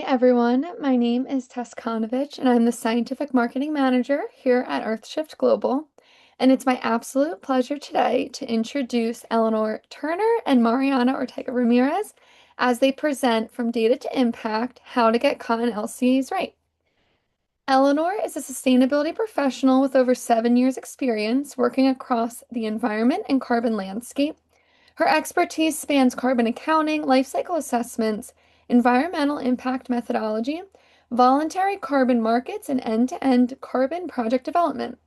everyone, my name is Tess Konovich, and I'm the Scientific Marketing Manager here at EarthShift Global. And it's my absolute pleasure today to introduce Eleanor Turner and Mariana Ortega Ramirez as they present From Data to Impact, How to Get Cotton LCAs Right. Eleanor is a sustainability professional with over 7 years' experience working across the environment and carbon landscape. Her expertise spans carbon accounting, life cycle assessments, environmental impact methodology, voluntary carbon markets, and end-to-end carbon project development.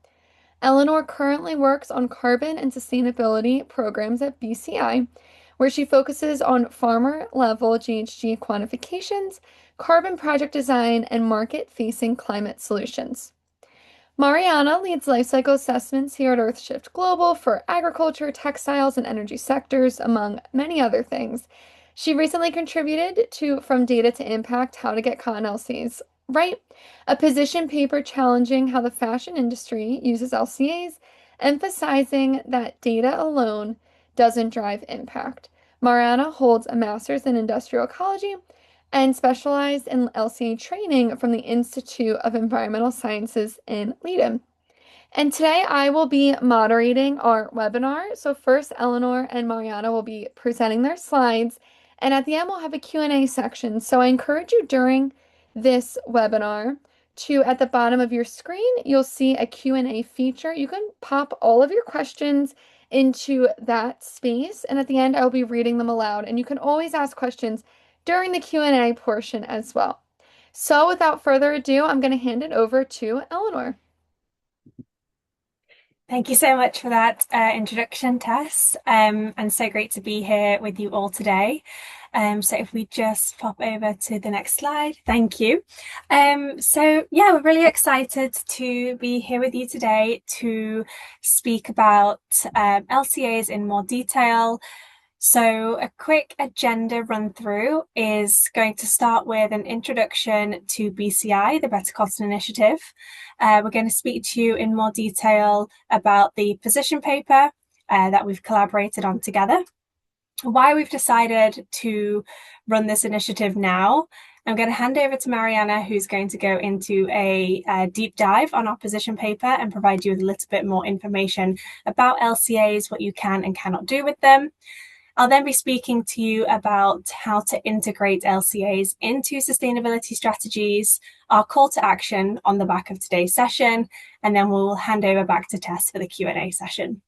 Eleanor currently works on carbon and sustainability programs at BCI, where she focuses on farmer-level GHG quantifications, carbon project design, and market-facing climate solutions. Mariana leads lifecycle assessments here at EarthShift Global for agriculture, textiles, and energy sectors, among many other things. She recently contributed to From Data to Impact, How to Get Cotton LCs Right, a position paper challenging how the fashion industry uses LCAs, emphasizing that data alone doesn't drive impact. Mariana holds a master's in industrial ecology and specialized in LCA training from the Institute of Environmental Sciences in Leiden. And today I will be moderating our webinar. So first, Eleanor and Mariana will be presenting their slides, and at the end we'll have a Q&A section. So I encourage you during this webinar to, at the bottom of your screen, you'll see a Q&A feature. You can pop all of your questions into that space, and at the end I'll be reading them aloud, and you can always ask questions during the Q&A portion as well. So without further ado, I'm going to hand it over to Eleanor. Thank you so much for that introduction, Tess, and so great to be here with you all today. So if we just pop over to the next slide, thank you. So yeah, we're really excited to be here with you today to speak about LCAs in more detail. So a quick agenda run through is going to start with an introduction to BCI, the Better Cotton Initiative. We're going to speak to you in more detail about the position paper that we've collaborated on together, why we've decided to run this initiative now. I'm going to hand over to Mariana, who's going to go into a deep dive on our position paper and provide you with a little bit more information about LCAs, what you can and cannot do with them. I'll then be speaking to you about how to integrate LCAs into sustainability strategies, our call to action on the back of today's session, and then we'll hand over back to Tess for the Q&A session.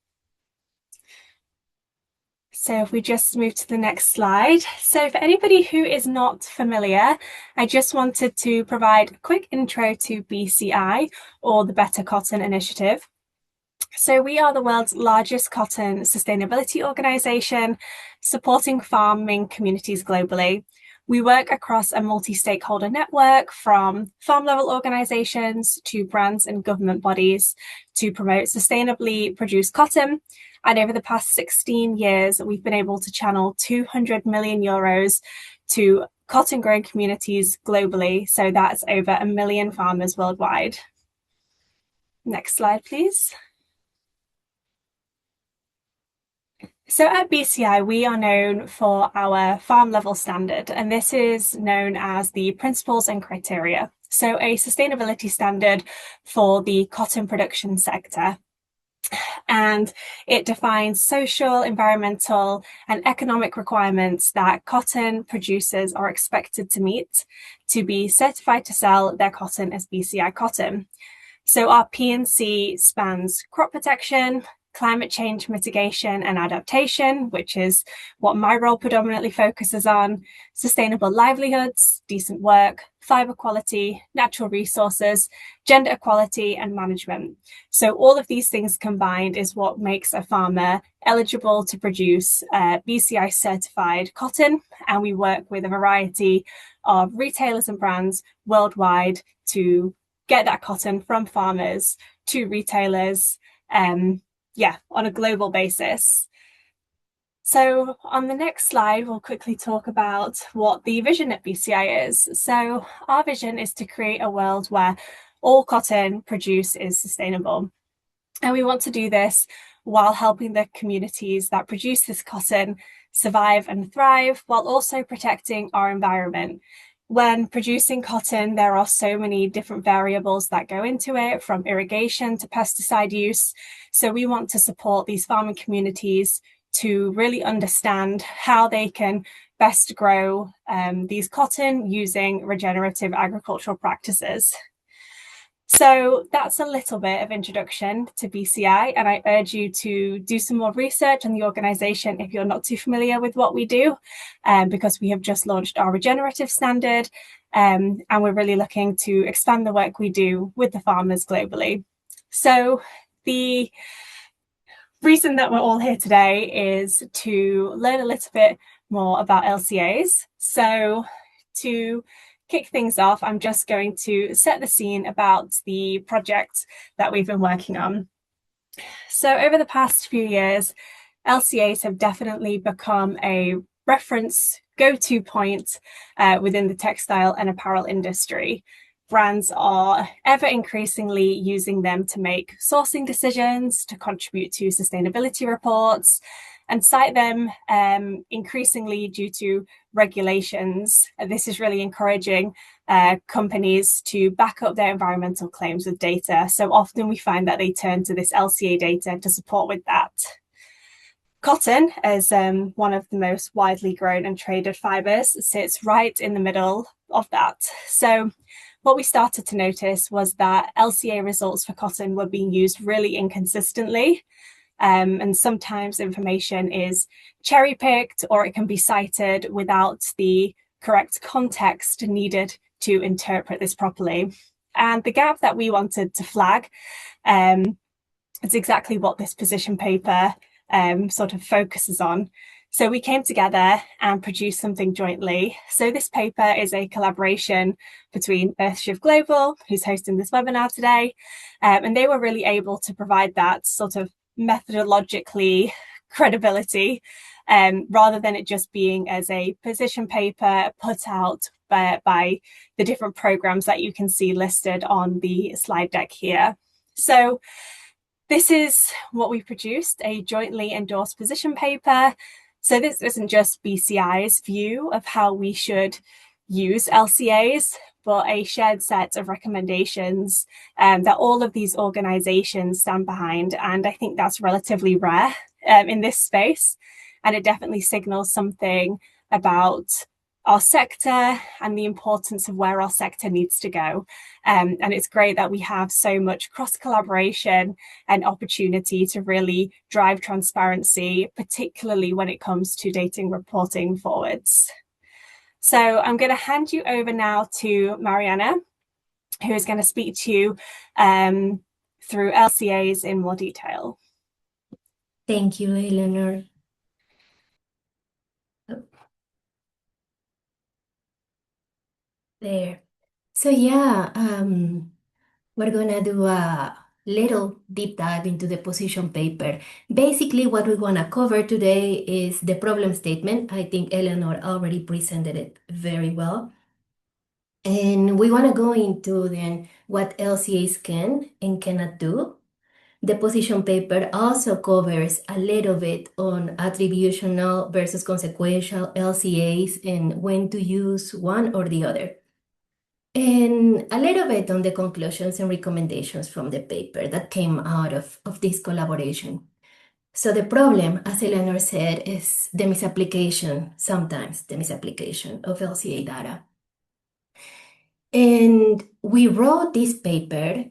So if we just move to the next slide. So for anybody who is not familiar, I just wanted to provide a quick intro to BCI, or the Better Cotton Initiative. So we are the world's largest cotton sustainability organisation, supporting farming communities globally. We work across a multi-stakeholder network, from farm-level organisations to brands and government bodies, to promote sustainably produced cotton. And over the past 16 years, we've been able to channel 200 million euros to cotton-growing communities globally. So that's over 1 million farmers worldwide. Next slide, please. So at BCI, we are known for our farm level standard, and this is known as the Principles and Criteria. So a sustainability standard for the cotton production sector. And it defines social, environmental, and economic requirements that cotton producers are expected to meet to be certified to sell their cotton as BCI cotton. So our P&C spans crop protection, climate change mitigation and adaptation, which is what my role predominantly focuses on, sustainable livelihoods, decent work, fibre quality, natural resources, gender equality and management. So all of these things combined is what makes a farmer eligible to produce BCI certified cotton, and we work with a variety of retailers and brands worldwide to get that cotton from farmers to retailers, on a global basis. So on the next slide, we'll quickly talk about what the vision at BCI is. So our vision is to create a world where all cotton produced is sustainable. And we want to do this while helping the communities that produce this cotton survive and thrive, while also protecting our environment. when producing cotton, there are so many different variables that go into it, from irrigation to pesticide use. So we want to support these farming communities to really understand how they can best grow these cotton using regenerative agricultural practices. So that's a little bit of introduction to BCI, and I urge you to do some more research on the organisation if you're not too familiar with what we do, because we have just launched our regenerative standard, and we're really looking to expand the work we do with the farmers globally. So the reason that we're all here today is to learn a little bit more about LCAs. So to kick things off, I'm just going to set the scene about the project that we've been working on. So over the past few years, LCAs have definitely become a reference go-to point within the textile and apparel industry. Brands are ever increasingly using them to make sourcing decisions, to contribute to sustainability reports, and cite them increasingly due to regulations. This is really encouraging companies to back up their environmental claims with data. So often we find that they turn to this LCA data to support with that. Cotton, as one of the most widely grown and traded fibers, sits right in the middle of that. So what we started to notice was that LCA results for cotton were being used really inconsistently. And sometimes information is cherry picked, or it can be cited without the correct context needed to interpret this properly. And the gap that we wanted to flag is exactly what this position paper sort of focuses on. So we came together and produced something jointly. So this paper is a collaboration between EarthShift Global, who's hosting this webinar today, and they were really able to provide that sort of methodologically credibility, rather than it just being as a position paper put out by the different programs that you can see listed on the slide deck here. So this is what we produced, a jointly endorsed position paper. So this isn't just BCI's view of how we should use LCAs, but a shared set of recommendations that all of these organizations stand behind. And I think that's relatively rare in this space. And it definitely signals something about our sector and the importance of where our sector needs to go. And it's great that we have so much cross-collaboration and opportunity to really drive transparency, particularly when it comes to data reporting forwards. So I'm going to hand you over now to Mariana, who is going to speak to you through LCAs in more detail. Thank you, Eleanor. There. So yeah, we're gonna do a little deep dive into the position paper. Basically, what we wanna cover today is the problem statement. I think Eleanor already presented it very well. And we wanna go into then what LCAs can and cannot do. The position paper also covers a little bit on attributional versus consequential LCAs and when to use one or the other. And a little bit on the conclusions and recommendations from the paper that came out of this collaboration. So the problem, as Eleanor said, is the misapplication, sometimes the misapplication of LCA data. And we wrote this paper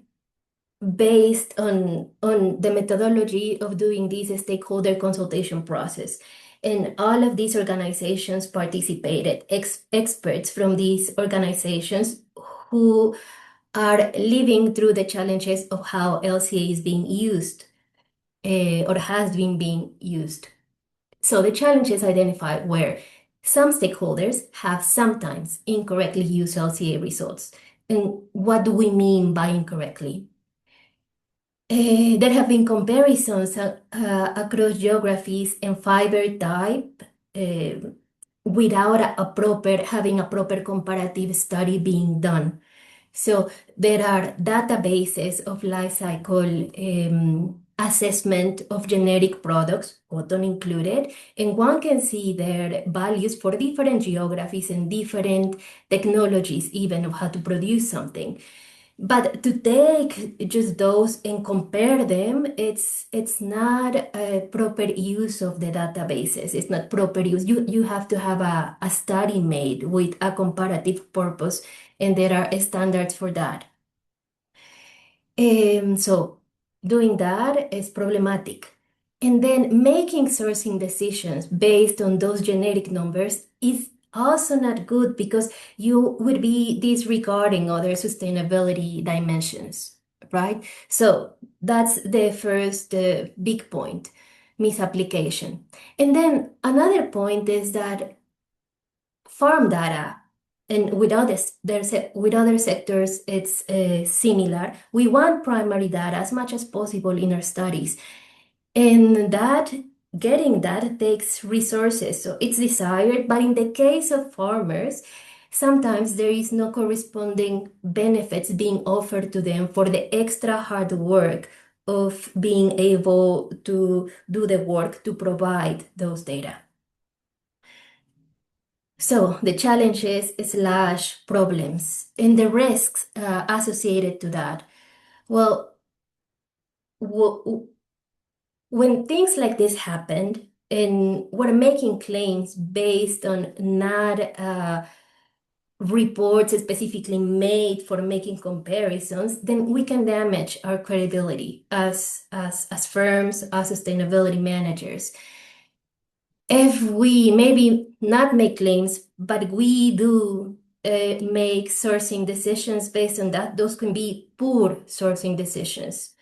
based on the methodology of doing this stakeholder consultation process. And all of these organizations participated, experts from these organizations who are living through the challenges of how LCA is being used or has been being used. So the challenges identified were some stakeholders have sometimes incorrectly used LCA results. And what do we mean by incorrectly? There have been comparisons across geographies and fiber type without having a proper comparative study being done. So there are databases of life cycle assessment of generic products, cotton included, and one can see their values for different geographies and different technologies, even of how to produce something. But to take just those and compare them, it's not a proper use of the databases. It's not proper use. You have to have a study made with a comparative purpose, and there are standards for that. So doing that is problematic. And then making sourcing decisions based on those generic numbers is also not good because you would be disregarding other sustainability dimensions, right? So that's the first big point, misapplication. And then another point is that farm data and with other sectors it's similar. We want primary data as much as possible in our studies, and that getting that takes resources, so it's desired, but in the case of farmers sometimes there is no corresponding benefits being offered to them for the extra hard work of being able to do the work to provide those data. So the challenges slash problems and the risks associated to that. Well, when things like this happened and we're making claims based on not reports specifically made for making comparisons, then we can damage our credibility as firms, as sustainability managers. If we maybe not make claims, but we do make sourcing decisions based on that, those can be poor sourcing decisions.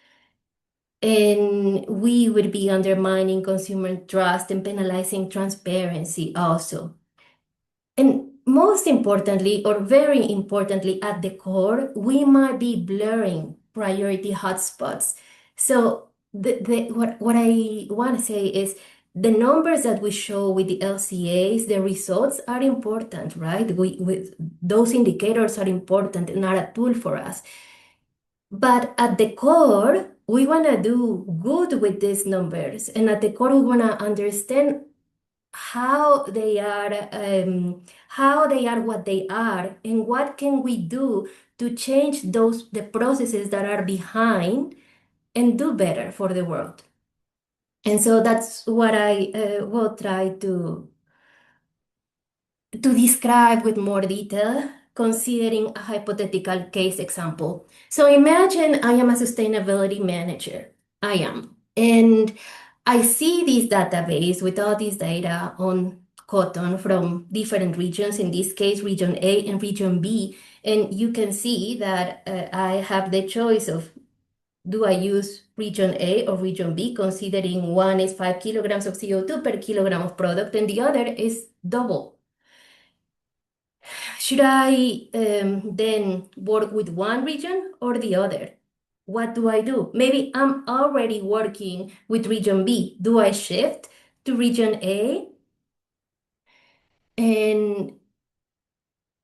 And we would be undermining consumer trust and penalizing transparency also. And most importantly, or very importantly, at the core, we might be blurring priority hotspots. So what I want to say is the numbers that we show with the LCAs, the results are important, right? Those indicators are important and are a tool for us. But at the core, we want to do good with these numbers. And at the core, we want to understand how they are what they are, and what can we do to change the processes that are behind and do better for the world. And so that's what I will try to describe with more detail, considering a hypothetical case example. So imagine I am a sustainability manager. I am. And I see this database with all this data on cotton from different regions, in this case, region A and region B. And you can see that I have the choice of, do I use region A or region B, considering one is 5 kilograms of CO2 per kilogram of product and the other is double. Should I then work with one region or the other? What do I do? Maybe I'm already working with region B. Do I shift to region A? And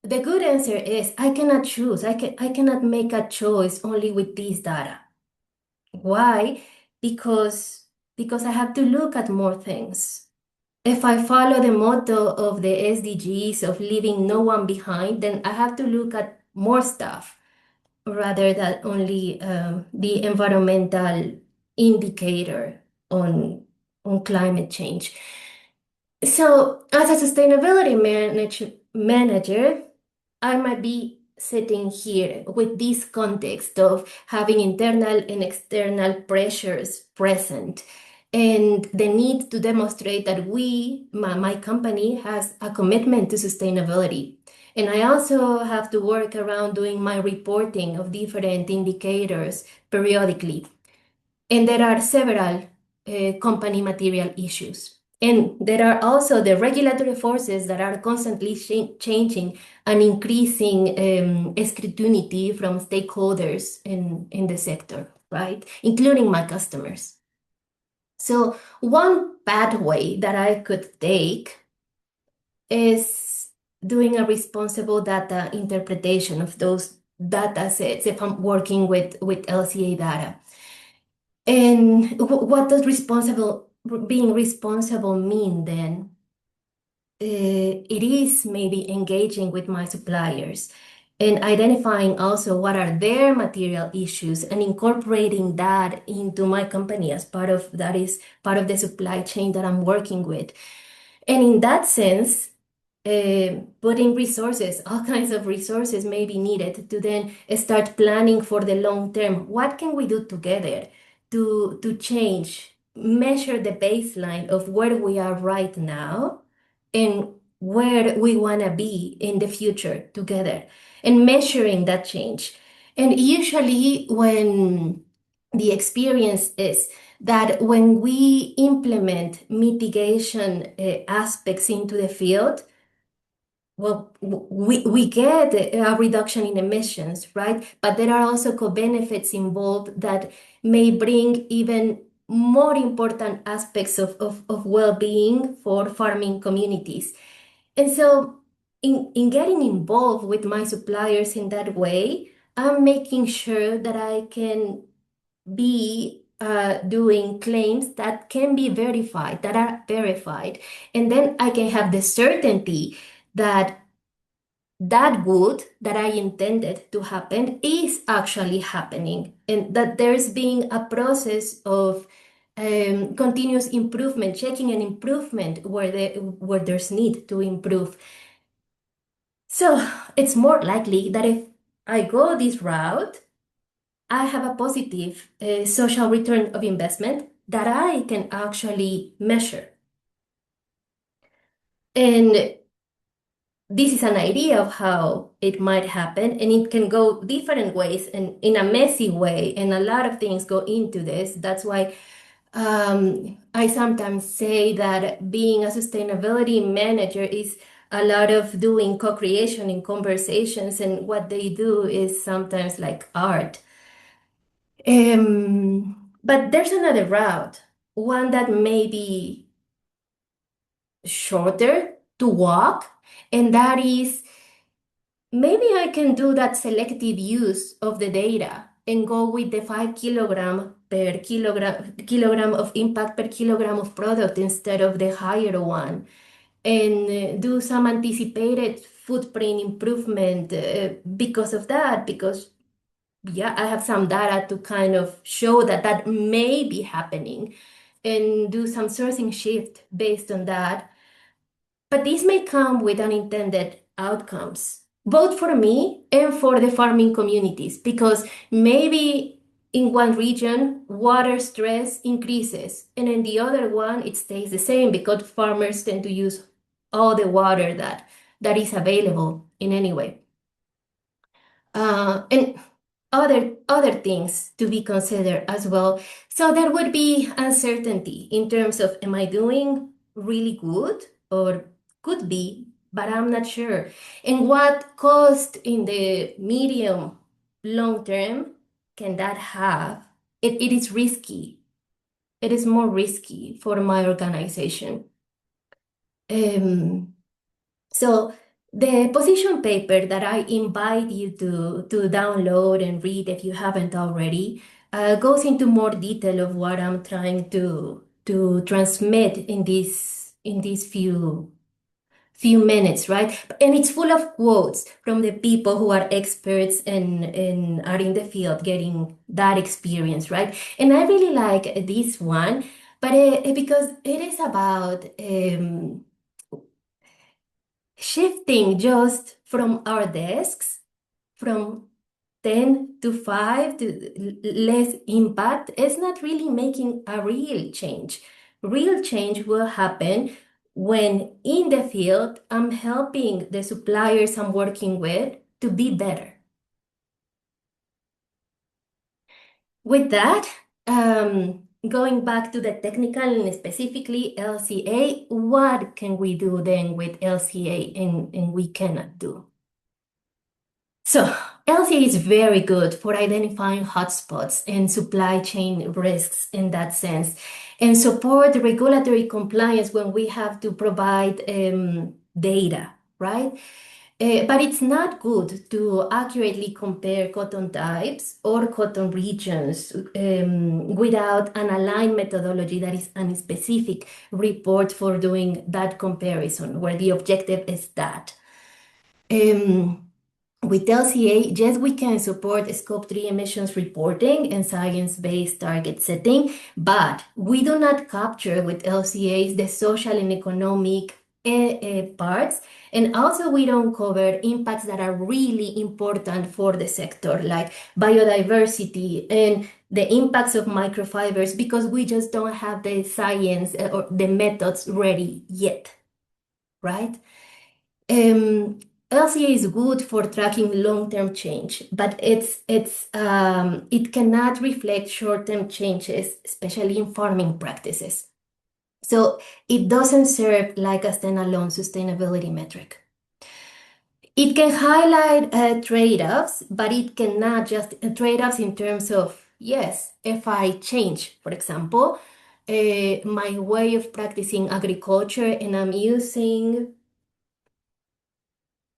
the good answer is I cannot choose. I cannot make a choice only with this data. Why? Because I have to look at more things. If I follow the motto of the SDGs of leaving no one behind, then I have to look at more stuff rather than only the environmental indicator on climate change. So, as a sustainability manager, I might be sitting here with this context of having internal and external pressures present and the need to demonstrate that my company has a commitment to sustainability. And I also have to work around doing my reporting of different indicators periodically. And there are several company material issues. And there are also the regulatory forces that are constantly changing and increasing scrutiny from stakeholders in the sector, right? Including my customers. So one pathway that I could take is doing a responsible data interpretation of those data sets if I'm working with LCA data. And what does being responsible mean then? It is maybe engaging with my suppliers and identifying also what are their material issues and incorporating that into my company as part of that is part of the supply chain that I'm working with. And in that sense, putting resources, all kinds of resources may be needed to then start planning for the long term. What can we do together to change, measure the baseline of where we are right now and where we want to be in the future together and measuring that change. And usually, when the experience is that when we implement mitigation aspects into the field, well, we get a reduction in emissions, right? But there are also co-benefits involved that may bring even more important aspects of well-being for farming communities. And so, in getting involved with my suppliers in that way, I'm making sure that I can be doing claims that can be verified, that are verified. And then I can have the certainty that that good that I intended to happen is actually happening, and that there's being a process of continuous improvement, checking an improvement where there's need to improve. So it's more likely that if I go this route, I have a positive social return of investment that I can actually measure. And this is an idea of how it might happen, and it can go different ways and in a messy way, and a lot of things go into this. That's why I sometimes say that being a sustainability manager is a lot of doing co-creation in conversations, and what they do is sometimes like art. But there's another route, one that may be shorter to walk, and that is maybe I can do that selective use of the data and go with the 5 kilogram per kilogram of impact per kilogram of product instead of the higher one, and do some anticipated footprint improvement because of that, because yeah, I have some data to kind of show that that may be happening, and do some sourcing shift based on that. But this may come with unintended outcomes, both for me and for the farming communities, because maybe in one region, water stress increases, and in the other one, it stays the same because farmers tend to use all the water that is available in any way. And other things to be considered as well. So there would be uncertainty in terms of am I doing really good or could be, but I'm not sure. And what cost in the medium long term can that have? It is risky. It is more risky for my organization. Um, so the position paper that I invite you to download and read if you haven't already goes into more detail of what I'm trying to transmit in these few minutes, right? And it's full of quotes from the people who are experts and are in the field getting that experience, right? And I really like this one, but because it is about shifting just from our desks from 10 to 5 to less impact is not really making a real change. Real change will happen when in the field I'm helping the suppliers I'm working with to be better. With that, going back to the technical and specifically LCA, what can we do then with LCA and we cannot do? So LCA is very good for identifying hotspots and supply chain risks in that sense, and support regulatory compliance when we have to provide data, right? But it's not good to accurately compare cotton types or cotton regions without an aligned methodology that is a specific report for doing that comparison, where the objective is that. Um, with LCA, yes, we can support Scope 3 emissions reporting and science-based target setting, but we do not capture with LCAs the social and economic parts. And also, we don't cover impacts that are really important for the sector, like biodiversity and the impacts of microfibers, because we just don't have the science or the methods ready yet, right? Um, LCA is good for tracking long-term change, but it cannot reflect short-term changes, especially in farming practices. So it doesn't serve like a standalone sustainability metric. It can highlight trade-offs, but it cannot just trade-offs in terms of, yes, if I change, for example, my way of practicing agriculture and I'm using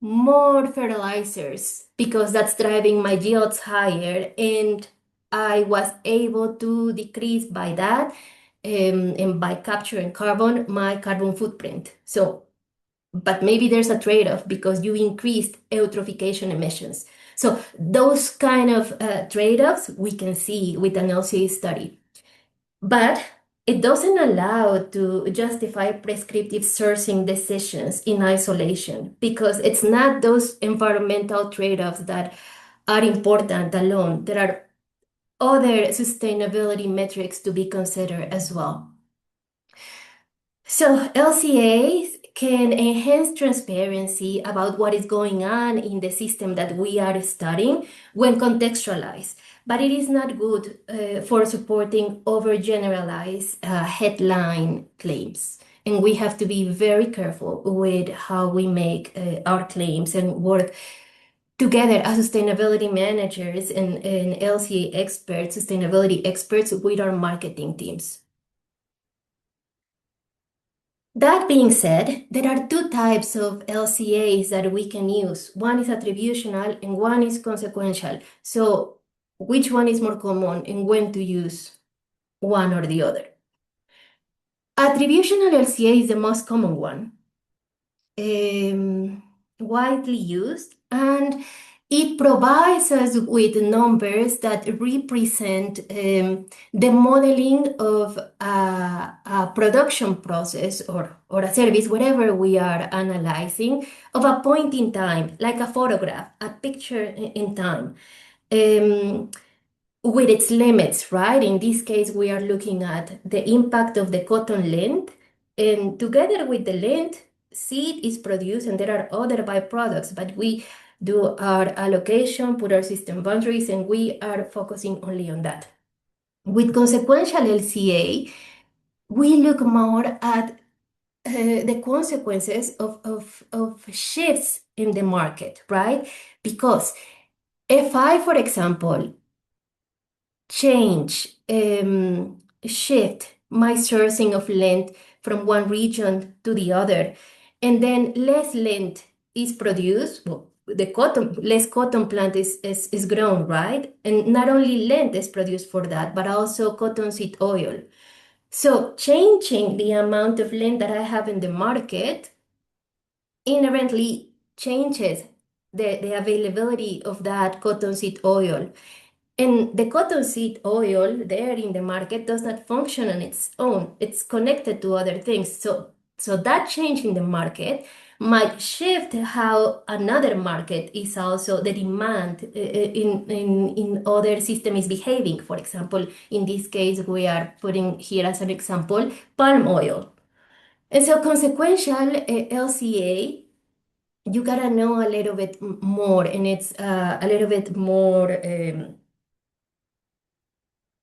more fertilizers because that's driving my yields higher, and I was able to decrease by that and by capturing carbon my carbon footprint. So, but maybe there's a trade-off because you increased eutrophication emissions. So those kind of trade-offs we can see with an LCA study. But it doesn't allow to justify prescriptive sourcing decisions in isolation because it's not those environmental trade-offs that are important alone. There are other sustainability metrics to be considered as well. So LCAs can enhance transparency about what is going on in the system that we are studying when contextualized, but it is not good for supporting overgeneralized headline claims. And we have to be very careful with how we make our claims and work together as sustainability managers and LCA experts, sustainability experts with our marketing teams. That being said, there are two types of LCAs that we can use. One is attributional and one is consequential. So which one is more common and when to use one or the other? Attributional LCA is the most common one, widely used, and it provides us with numbers that represent the modeling of a production process or a service, whatever we are analyzing, of a point in time, like a photograph, a picture in time. With its limits, right? In this case, we are looking at the impact of the cotton length, and together with the length, seed is produced, and there are other byproducts, but we do our allocation, put our system boundaries, and we are focusing only on that. With consequential LCA, we look more at the consequences of shifts in the market, right? Because if I, for example, change, shift my sourcing of length from one region to the other, and then less length is produced. Well, the cotton, less cotton plant is grown, right? And not only length is produced for that, but also cottonseed oil. So changing the amount of length that I have in the market inherently changes the availability of that cottonseed oil. And the cottonseed oil there in the market does not function on its own. It's connected to other things. So that change in the market might shift how another market is also the demand in other system is behaving. For example, in this case, we are putting here as an example palm oil. And so consequential LCA, you gotta know a little bit more, and it's a little bit more.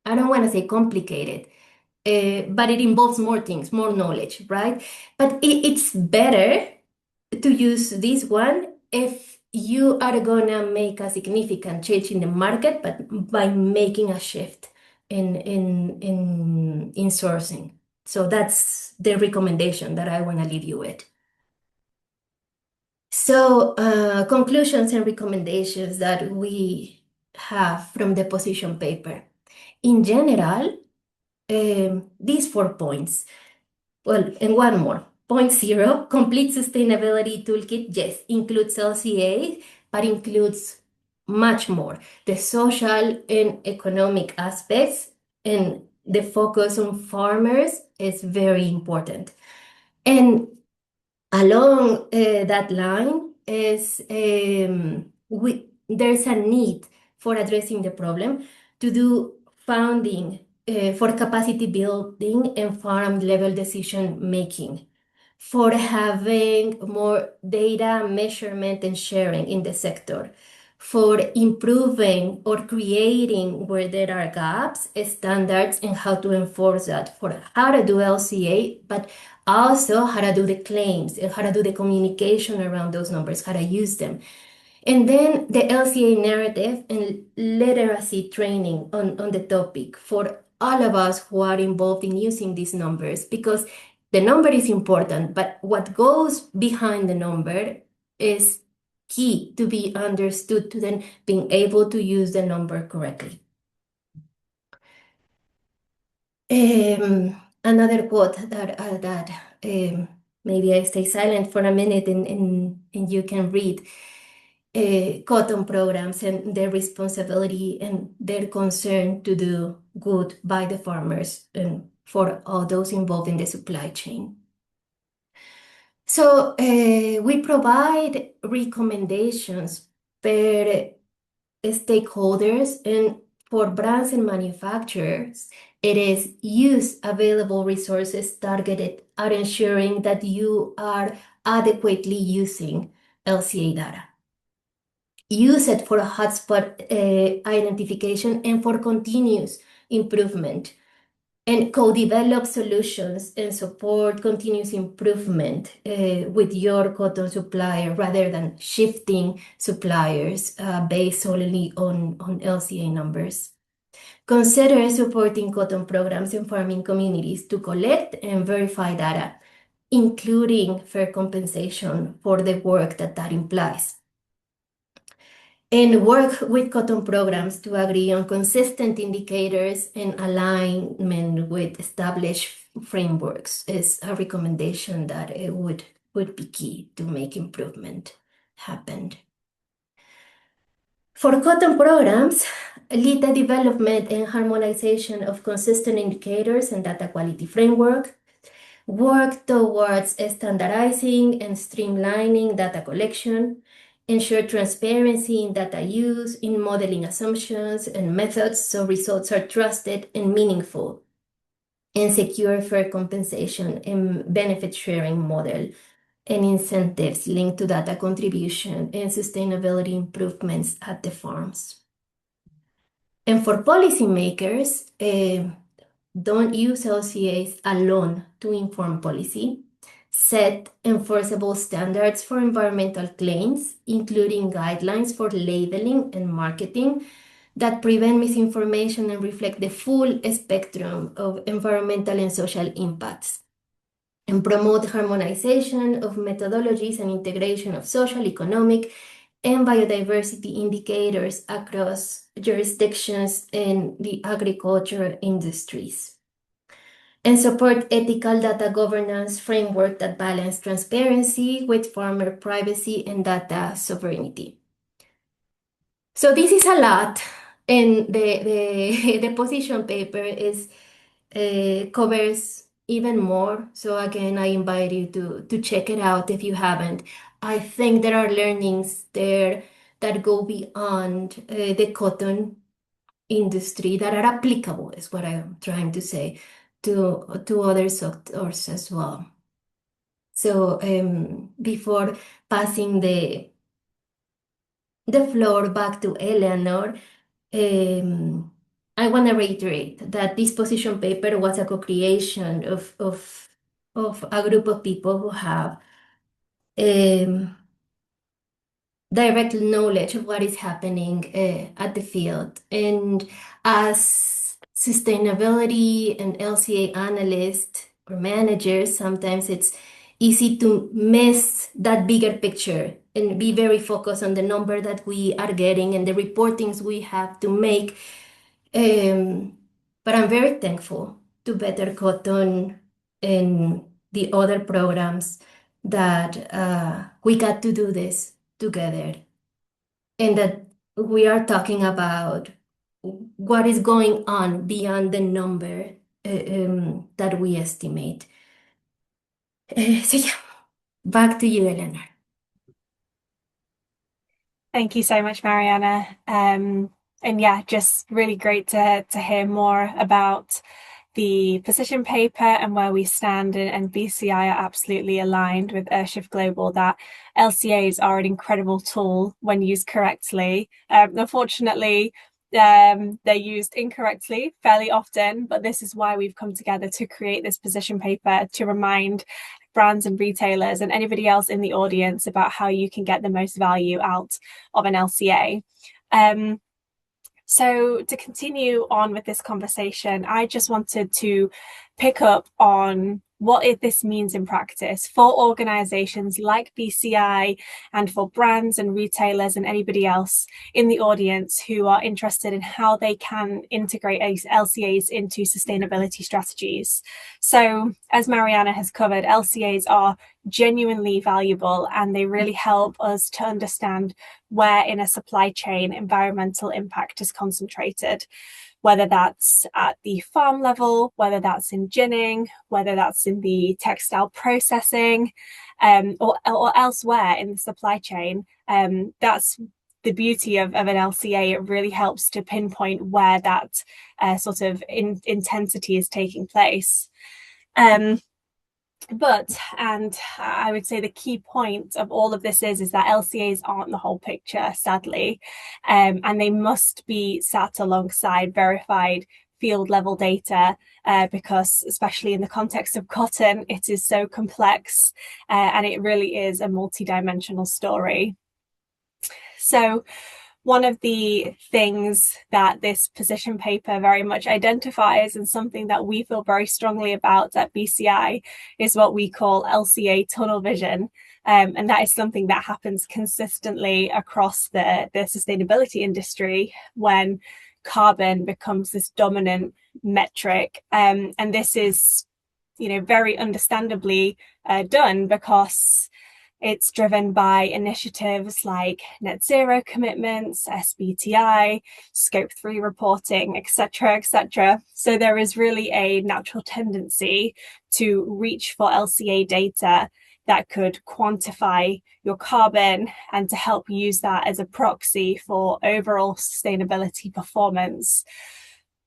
I don't want to say complicated, but it involves more things, more knowledge, right? But it's better to use this one if you are gonna make a significant change in the market, but by making a shift in sourcing. So that's the recommendation that I want to leave you with. So, conclusions and recommendations that we have from the position paper. In general, these 4 points. Well, and one more. Point zero, complete sustainability toolkit, yes, includes LCA, but includes much more. The social and economic aspects and the focus on farmers is very important. And along that line is there's a need for addressing the problem to do funding for capacity building and farm level decision making, for having more data measurement and sharing in the sector, for improving or creating where there are gaps, standards, and how to enforce that, for how to do LCA, but also how to do the claims and how to do the communication around those numbers, how to use them. And then the LCA narrative and literacy training on the topic for all of us who are involved in using these numbers, because the number is important, but what goes behind the number is key to be understood to then being able to use the number correctly. Another quote that maybe I stay silent for a minute and you can read. Cotton programs and their responsibility and their concern to do good by the farmers and for all those involved in the supply chain. So we provide recommendations per stakeholders, and for brands and manufacturers, it is use available resources targeted at ensuring that you are adequately using LCA data. Use it for a hotspot identification and for continuous improvement, and co-develop solutions and support continuous improvement with your cotton supplier rather than shifting suppliers based solely on LCA numbers. Consider supporting cotton programs and farming communities to collect and verify data, including fair compensation for the work that implies, and work with cotton programs to agree on consistent indicators and alignment with established frameworks is a recommendation that it would be key to make improvement happen. For cotton programs, lead the development and harmonization of consistent indicators and data quality framework. Work towards standardizing and streamlining data collection. Ensure transparency in data use, in modeling assumptions and methods so results are trusted and meaningful. And secure fair compensation and benefit sharing model and incentives linked to data contribution and sustainability improvements at the farms. And for policymakers, don't use LCAs alone to inform policy. Set enforceable standards for environmental claims, including guidelines for labeling and marketing that prevent misinformation and reflect the full spectrum of environmental and social impacts. And promote harmonization of methodologies and integration of social, economic, and biodiversity indicators across jurisdictions in the agriculture industries, and support ethical data governance framework that balance transparency with farmer privacy and data sovereignty. So this is a lot, and the position paper is covers even more. So again, I invite you to check it out if you haven't. I think there are learnings there that go beyond the cotton industry that are applicable, is what I'm trying to say, to other sectors as well. So before passing the floor back to Eleanor, I want to reiterate that this position paper was a co-creation of a group of people who have um, direct knowledge of what is happening at the field. And as sustainability and LCA analysts or managers, sometimes it's easy to miss that bigger picture and be very focused on the number that we are getting and the reportings we have to make. But I'm very thankful to Better Cotton and the other programs that we got to do this together, and that we are talking about what is going on beyond the number that we estimate. So yeah, back to you, Eleanor. Thank you so much, Mariana. And yeah, just really great to hear more about the position paper and where we stand. And BCI are absolutely aligned with EarthShift Global that LCAs are an incredible tool when used correctly. Unfortunately, they're used incorrectly fairly often, but this is why we've come together to create this position paper to remind brands and retailers and anybody else in the audience about how you can get the most value out of an LCA. So to continue on with this conversation, I just wanted to pick up on what this means in practice for organizations like BCI and for brands and retailers and anybody else in the audience who are interested in how they can integrate LCAs into sustainability strategies. So as Mariana has covered, LCAs are genuinely valuable and they really help us to understand where in a supply chain environmental impact is concentrated, whether that's at the farm level, whether that's in ginning, whether that's in the textile processing, or elsewhere in the supply chain. That's the beauty of an LCA. It really helps to pinpoint where that sort of intensity is taking place. But, and I would say the key point of all of this is that LCAs aren't the whole picture, sadly, and they must be sat alongside verified field level data because especially in the context of cotton, it is so complex and it really is a multi-dimensional story. So one of the things that this position paper very much identifies and something that we feel very strongly about at BCI is what we call LCA tunnel vision. And that is something that happens consistently across the sustainability industry when carbon becomes this dominant metric. And this is, very understandably done because it's driven by initiatives like net zero commitments, SBTI, scope 3 reporting, etc., etc. So there is really a natural tendency to reach for LCA data that could quantify your carbon and to help use that as a proxy for overall sustainability performance.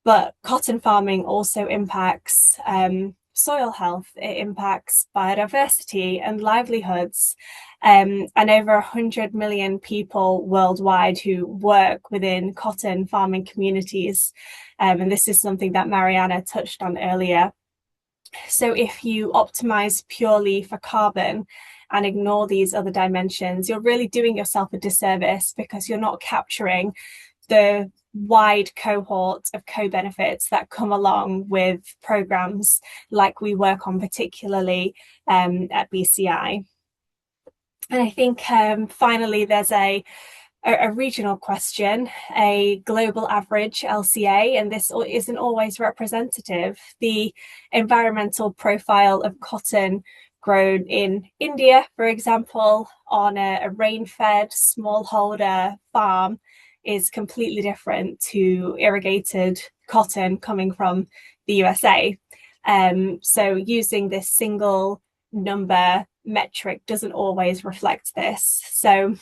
But cotton farming also impacts soil health, it impacts biodiversity and livelihoods, and over 100 million people worldwide who work within cotton farming communities. And this is something that Mariana touched on earlier. So if you optimize purely for carbon and ignore these other dimensions, you're really doing yourself a disservice because you're not capturing the wide cohort of co-benefits that come along with programs like we work on, particularly at BCI. And I think finally there's a regional question, a global average LCA, and this isn't always representative. The environmental profile of cotton grown in India, for example, on a rain-fed smallholder farm is completely different to irrigated cotton coming from the USA. So using this single number metric doesn't always reflect this. So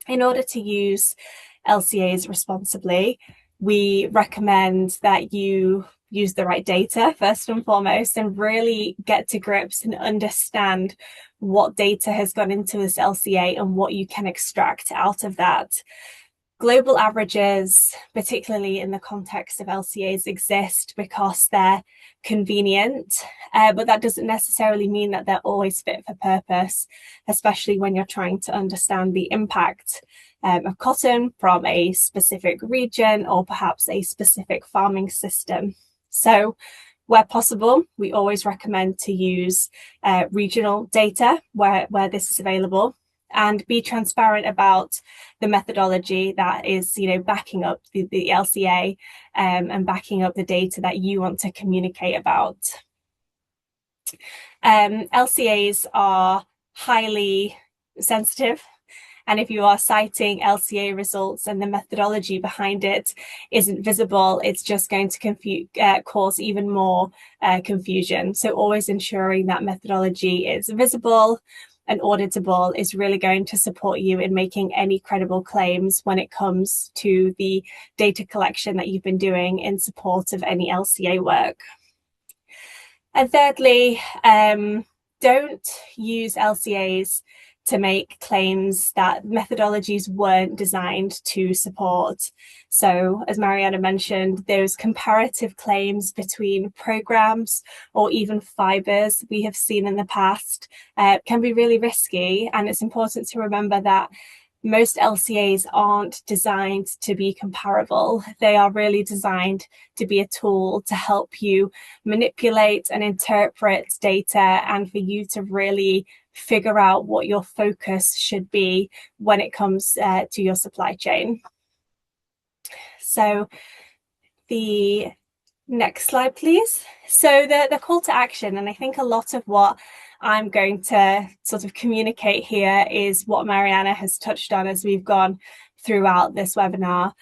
in order to use LCAs responsibly, we recommend that you use the right data first and foremost and really get to grips and understand what data has gone into this LCA and what you can extract out of that. Global averages, particularly in the context of LCAs, exist because they're convenient, but that doesn't necessarily mean that they're always fit for purpose, especially when you're trying to understand the impact of cotton from a specific region or perhaps a specific farming system. So where possible, we always recommend to use regional data where this is available. and be transparent about the methodology that is, backing up the LCA and backing up the data that you want to communicate about. LCAs are highly sensitive. And if you are citing LCA results and the methodology behind it isn't visible, it's just going to cause even more confusion. So always ensuring that methodology is visible and auditable is really going to support you in making any credible claims when it comes to the data collection that you've been doing in support of any LCA work. And thirdly, don't use LCAs to make claims that methodologies weren't designed to support. So, as Mariana mentioned, those comparative claims between programs or even fibers we have seen in the past can be really risky. And it's important to remember that most LCAs aren't designed to be comparable. They are really designed to be a tool to help you manipulate and interpret data and for you to really figure out what your focus should be when it comes to your supply chain. So the next slide, please. So the call to action, and I think a lot of what I'm going to sort of communicate here is what Mariana has touched on as we've gone throughout this webinar.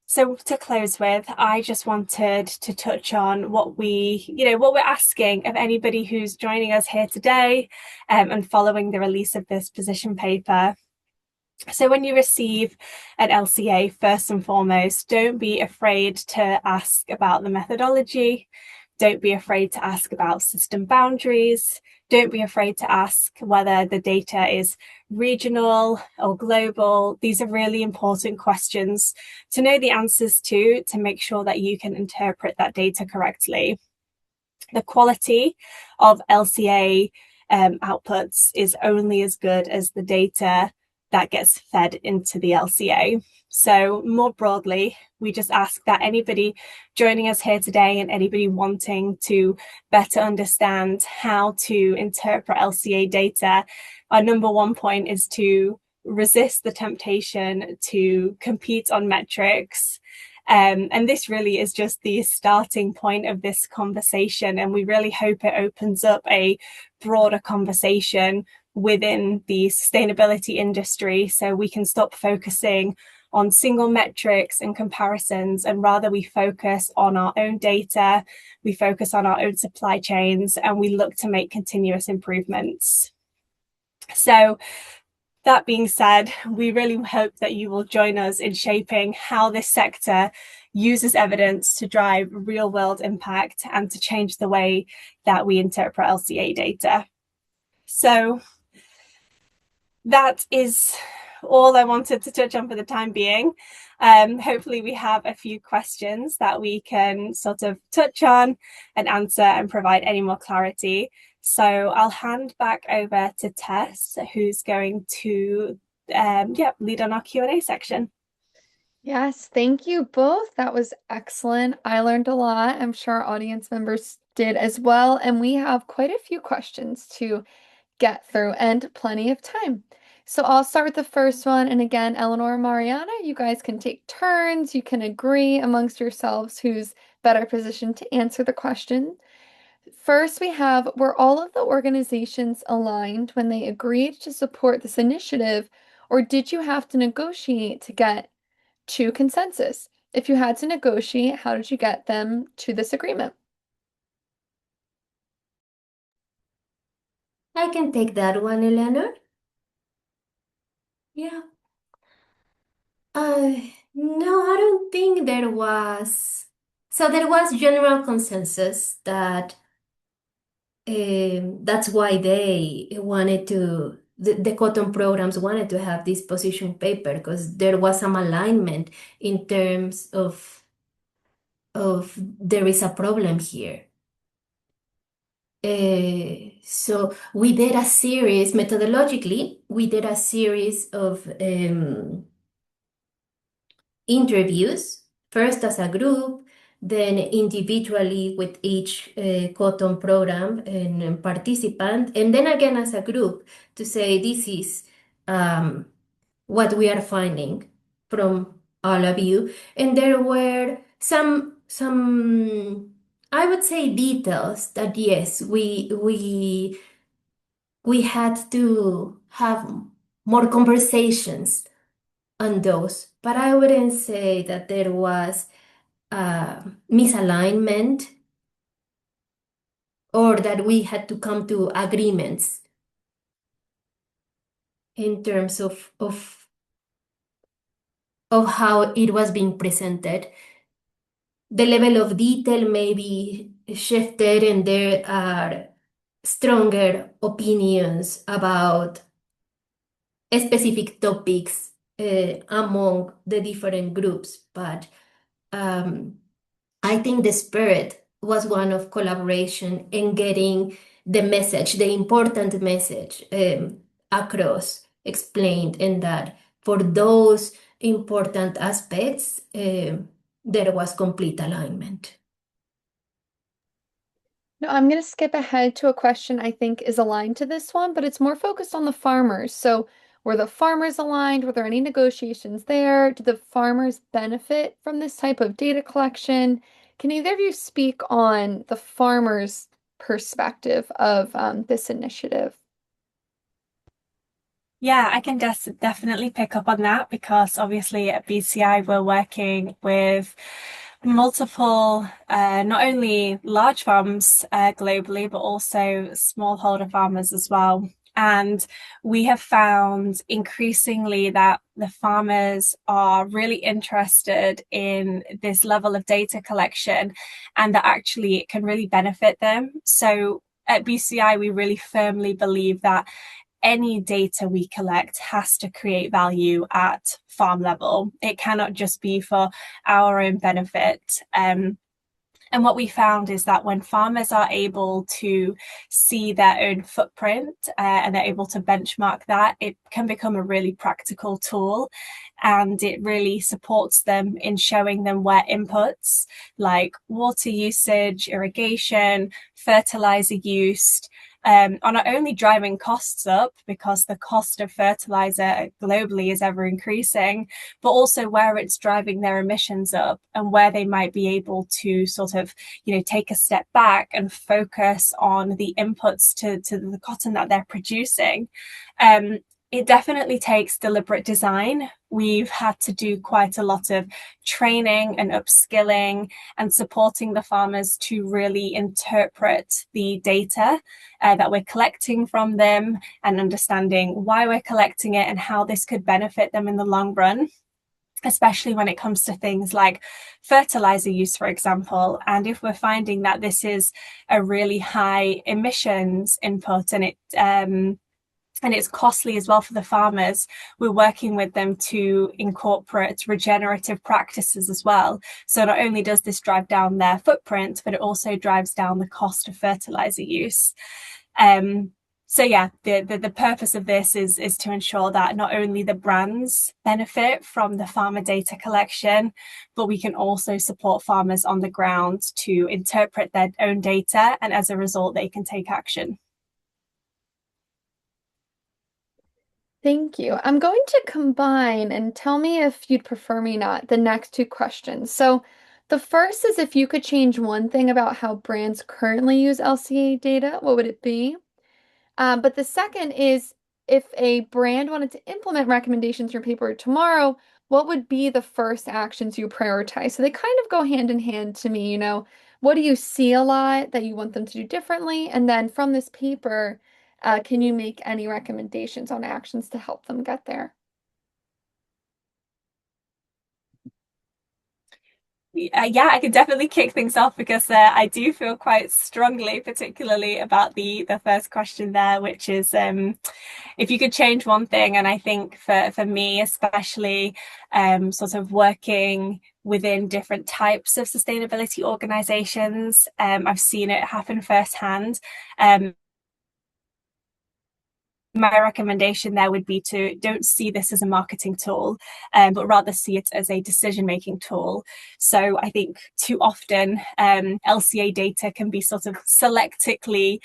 So to close with, I just wanted to touch on what we're asking of anybody who's joining us here today and following the release of this position paper. So when you receive an LCA, first and foremost, don't be afraid to ask about the methodology. Don't be afraid to ask about system boundaries. Don't be afraid to ask whether the data is regional or global. These are really important questions to know the answers to make sure that you can interpret that data correctly. The quality of LCA outputs is only as good as the data that gets fed into the LCA. So more broadly, we just ask that anybody joining us here today and anybody wanting to better understand how to interpret LCA data, our number one point is to resist the temptation to compete on metrics. And this really is just the starting point of this conversation. And we really hope it opens up a broader conversation within the sustainability industry so we can stop focusing on single metrics and comparisons, and rather we focus on our own data, we focus on our own supply chains, and we look to make continuous improvements. So that being said, we really hope that you will join us in shaping how this sector uses evidence to drive real world impact and to change the way that we interpret LCA data. So that is all I wanted to touch on for the time being. Hopefully we have a few questions that we can sort of touch on and answer and provide any more clarity. So I'll hand back over to Tess, who's going to lead on our Q&A section. Yes, thank you both. That was excellent. I learned a lot. I'm sure our audience members did as well. And we have quite a few questions to get through and plenty of time. So I'll start with the first one. And again, Eleanor and Mariana, you guys can take turns. You can agree amongst yourselves who's better positioned to answer the question. First, we have, were all of the organizations aligned when they agreed to support this initiative, or did you have to negotiate to get to consensus? If you had to negotiate, how did you get them to this agreement? I can take that one, Eleanor. Yeah. No, I don't think there was. So there was general consensus that that's why they wanted to, the cotton programs wanted to have this position paper because there was some alignment in terms of there is a problem here. So we did a series, methodologically, we did a series of interviews, first as a group, then individually with each cotton program and participant, and then again as a group to say this is what we are finding from all of you. And there were some I would say details that yes, we had to have more conversations on those, but I wouldn't say that there was misalignment or that we had to come to agreements in terms of how it was being presented. The level of detail may be shifted, and there are stronger opinions about specific topics among the different groups. But um, I think the spirit was one of collaboration and getting the message, the important message across, explained, and that for those important aspects, there was complete alignment. No, I'm going to skip ahead to a question I think is aligned to this one, but it's more focused on the farmers. So, were the farmers aligned? Were there any negotiations there? Did the farmers benefit from this type of data collection? Can either of you speak on the farmers' perspective of this initiative? Yeah, I can definitely pick up on that because obviously at BCI we're working with multiple, not only large farms globally, but also smallholder farmers as well. And we have found increasingly that the farmers are really interested in this level of data collection and that actually it can really benefit them. So at BCI, we really firmly believe that any data we collect has to create value at farm level. It cannot just be for our own benefit. And what we found is that when farmers are able to see their own footprint and they're able to benchmark that, it can become a really practical tool. And it really supports them in showing them where inputs like water usage, irrigation, fertilizer use, are not only driving costs up because the cost of fertilizer globally is ever increasing, but also where it's driving their emissions up and where they might be able to sort of, take a step back and focus on the inputs to the cotton that they're producing. It definitely takes deliberate design. We've had to do quite a lot of training and upskilling and supporting the farmers to really interpret the data that we're collecting from them and understanding why we're collecting it and how this could benefit them in the long run, especially when it comes to things like fertilizer use, for example. And if we're finding that this is a really high emissions input and it's costly as well for the farmers, we're working with them to incorporate regenerative practices as well. So not only does this drive down their footprint, but it also drives down the cost of fertilizer use. So yeah, the purpose of this is to ensure that not only the brands benefit from the farmer data collection, but we can also support farmers on the ground to interpret their own data, and as a result, they can take action. Thank you. I'm going to combine and tell me if you'd prefer me not the next two questions. So the first is if you could change one thing about how brands currently use LCA data, what would it be? But the second is if a brand wanted to implement recommendations from paper tomorrow, what would be the first actions you prioritize? So they kind of go hand in hand to me, what do you see a lot that you want them to do differently? And then from this paper, can you make any recommendations on actions to help them get there? Yeah, I could definitely kick things off because I do feel quite strongly, particularly about the first question there, which is if you could change one thing. And I think for me, especially sort of working within different types of sustainability organizations, I've seen it happen firsthand. my recommendation there would be to don't see this as a marketing tool, but rather see it as a decision-making tool. So I think too often LCA data can be sort of selectively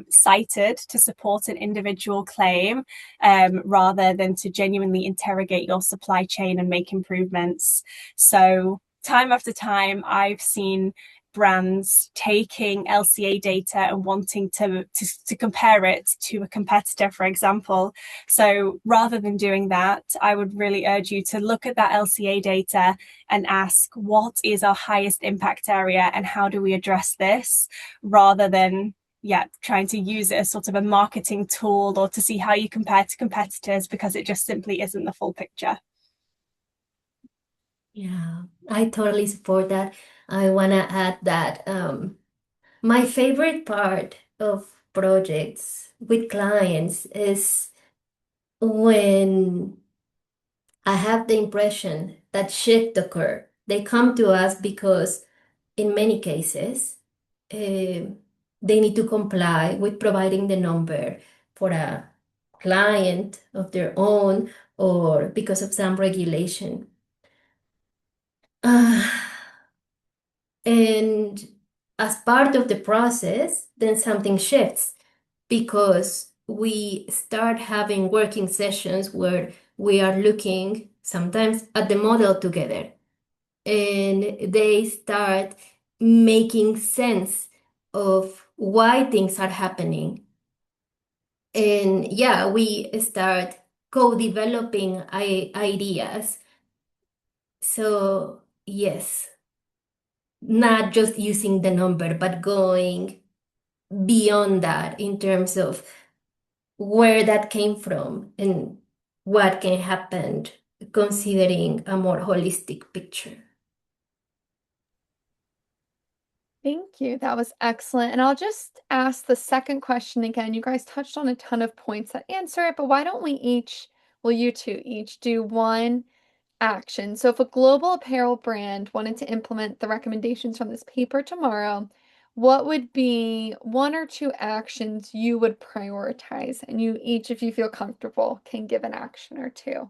cited to support an individual claim, rather than to genuinely interrogate your supply chain and make improvements. So time after time, I've seen brands taking LCA data and wanting to compare it to a competitor, for example. So rather than doing that, I would really urge you to look at that LCA data and ask, what is our highest impact area and how do we address this, rather than trying to use it as sort of a marketing tool or to see how you compare to competitors, because it just simply isn't the full picture. Yeah, I totally support that. I want to add that my favorite part of projects with clients is when I have the impression that shift occur. They come to us because, in many cases, they need to comply with providing the number for a client of their own or because of some regulation. And as part of the process, then something shifts because we start having working sessions where we are looking sometimes at the model together and they start making sense of why things are happening. And yeah, we start co-developing ideas. So yes, not just using the number, but going beyond that in terms of where that came from and what can happen considering a more holistic picture. Thank you. That was excellent. And I'll just ask the second question again. You guys touched on a ton of points that answer it, but why don't we each, well, you two each do one action. So if a global apparel brand wanted to implement the recommendations from this paper tomorrow, what would be one or two actions you would prioritize? And you each, if you feel comfortable, can give an action or two.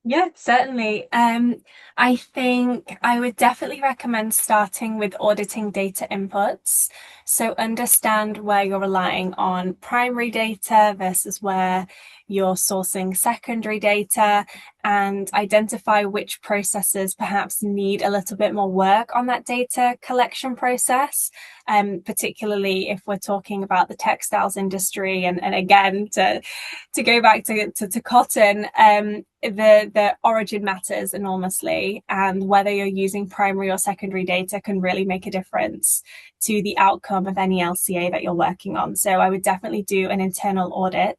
Yeah, certainly. I think I would definitely recommend starting with auditing data inputs. So understand where you're relying on primary data versus where you're sourcing secondary data, and identify which processes perhaps need a little bit more work on that data collection process, particularly if we're talking about the textiles industry. And again, to go back to cotton, the origin matters enormously, and whether you're using primary or secondary data can really make a difference to the outcome of any LCA that you're working on. So I would definitely do an internal audit.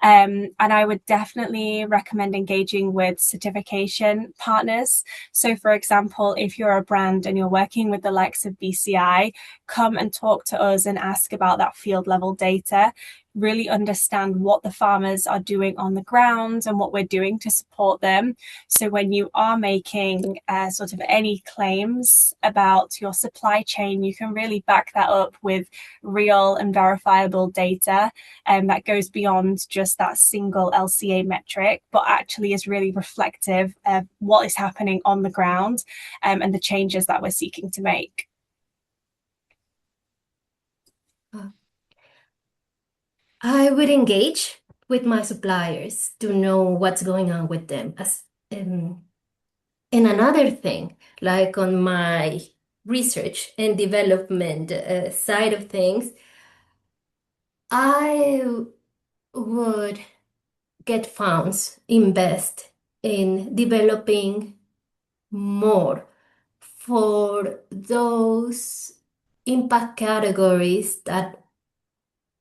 And I would definitely recommend engaging with certification partners. So, for example, if you're a brand and you're working with the likes of BCI, come and talk to us and ask about that field level data. Really understand what the farmers are doing on the ground and what we're doing to support them. So when you are making sort of any claims about your supply chain, you can really back that up with real and verifiable data, that goes beyond just that single LCA metric, but actually is really reflective of what is happening on the ground, and the changes that we're seeking to make. I would engage with my suppliers to know what's going on with them. And another thing, like on my research and development side of things, I would get funds, invest in developing more for those impact categories that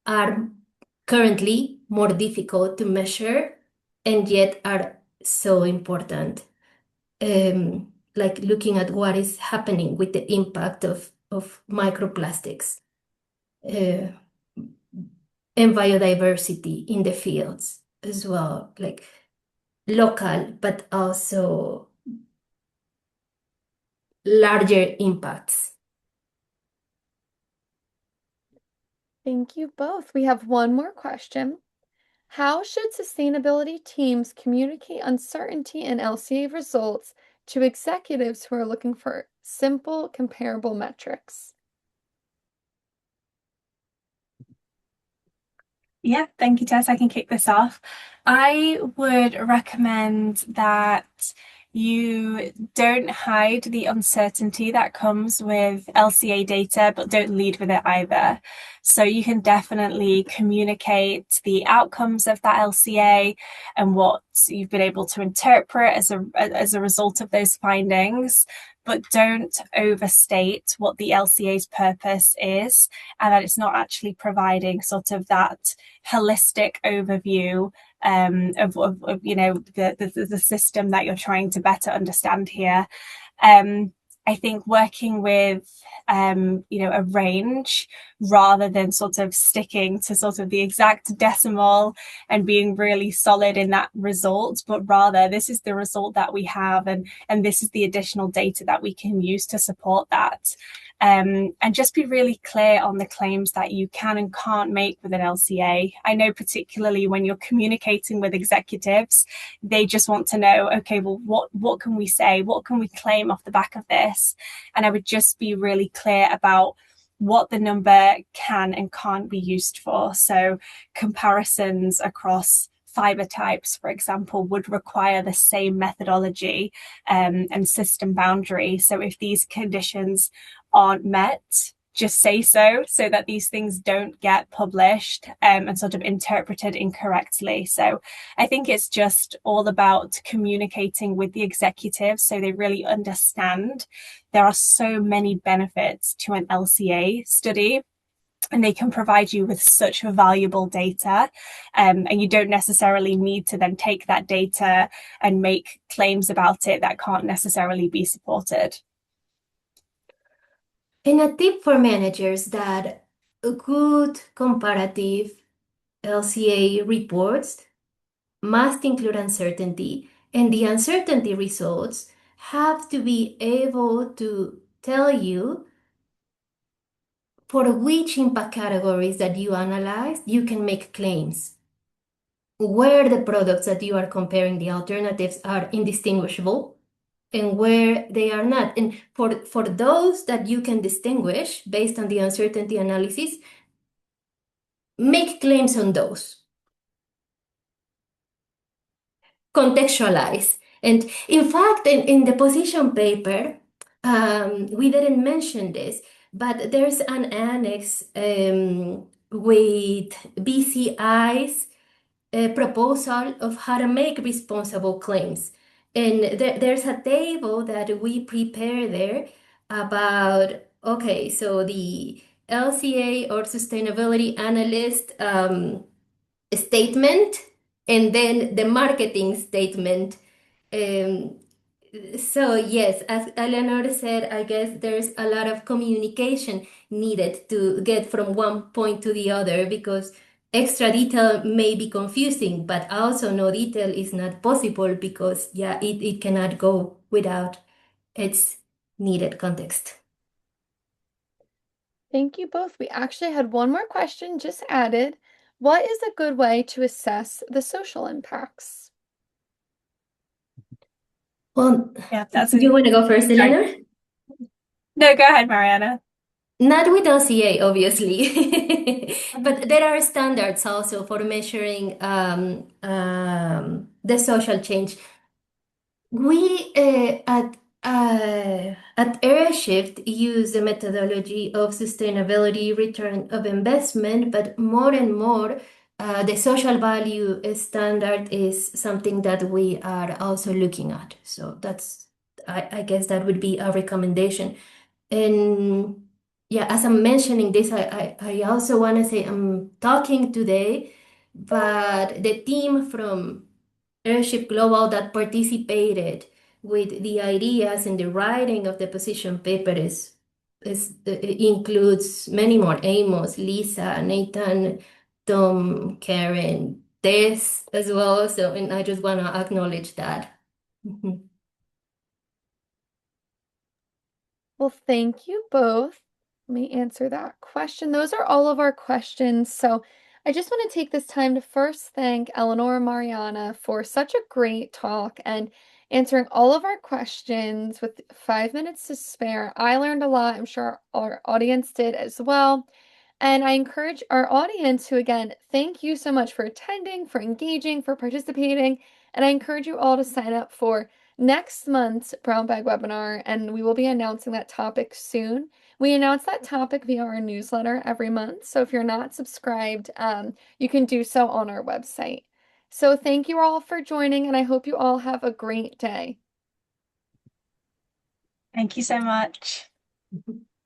are currently more difficult to measure and yet are so important. Like looking at what is happening with the impact of microplastics uh, and biodiversity in the fields as well, like local, but also larger impacts. Thank you both. We have one more question. How should sustainability teams communicate uncertainty in LCA results to executives who are looking for simple, comparable metrics? Yeah, thank you, Tess. I can kick this off. I would recommend that you don't hide the uncertainty that comes with LCA data, but don't lead with it either. So you can definitely communicate the outcomes of that LCA and what you've been able to interpret as a result of those findings, but don't overstate what the LCA's purpose is and that it's not actually providing sort of that holistic overview of the system that you're trying to better understand here. I think working with a range rather than sort of sticking to sort of the exact decimal and being really solid in that result, but rather this is the result that we have and this is the additional data that we can use to support that. And just be really clear on the claims that you can and can't make with an LCA. I know particularly when you're communicating with executives, they just want to know, okay, well, what can we say? What can we claim off the back of this? And I would just be really clear about what the number can and can't be used for. So comparisons across fiber types, for example, would require the same methodology and system boundary. So if these conditions aren't met, just say so that these things don't get published and sort of interpreted incorrectly. So I think it's just all about communicating with the executives so they really understand there are so many benefits to an LCA study and they can provide you with such valuable data. And you don't necessarily need to then take that data and make claims about it that can't necessarily be supported. And a tip for managers that a good comparative LCA reports must include uncertainty, and the uncertainty results have to be able to tell you for which impact categories that you analyze, you can make claims. Where the products that you are comparing the alternatives are indistinguishable and where they are not. And for those that you can distinguish based on the uncertainty analysis, make claims on those. Contextualize. And in fact, in the position paper, we didn't mention this, but there's an annex with BCI's proposal of how to make responsible claims. And there's a table that we prepare there about, okay, so the LCA or sustainability analyst statement and then the marketing statement. Um, so yes, as Eleanor said, I guess there's a lot of communication needed to get from one point to the other because extra detail may be confusing, but also no detail is not possible because yeah, it cannot go without its needed context. Thank you both. We actually had one more question just added. What is a good way to assess the social impacts? Well, Yeah, that's do you want to go first, sorry. Eleanor? No, go ahead, Mariana. Not with LCA, obviously, but there are standards also for measuring the social change. We at EarthShift use the methodology of sustainability return of investment, but more and more the social value standard is something that we are also looking at. So that's I guess that would be a recommendation. And yeah, as I'm mentioning this, I also want to say I'm talking today, but the team from Airship Global that participated with the ideas and the writing of the position paper is includes many more: Amos, Lisa, Nathan, Tom, Karen, Tess as well. So, and I just want to acknowledge that. Well, thank you both. Let me answer that question. Those are all of our questions. So I just want to take this time to first thank Eleanor and Mariana for such a great talk and answering all of our questions with 5 minutes to spare. I learned a lot. I'm sure our audience did as well. And I encourage our audience to, again, thank you so much for attending, for engaging, for participating. And I encourage you all to sign up for next month's Brown Bag webinar, and we will be announcing that topic soon. We announce that topic via our newsletter every month. So if you're not subscribed, you can do so on our website. So thank you all for joining, and I hope you all have a great day. Thank you so much.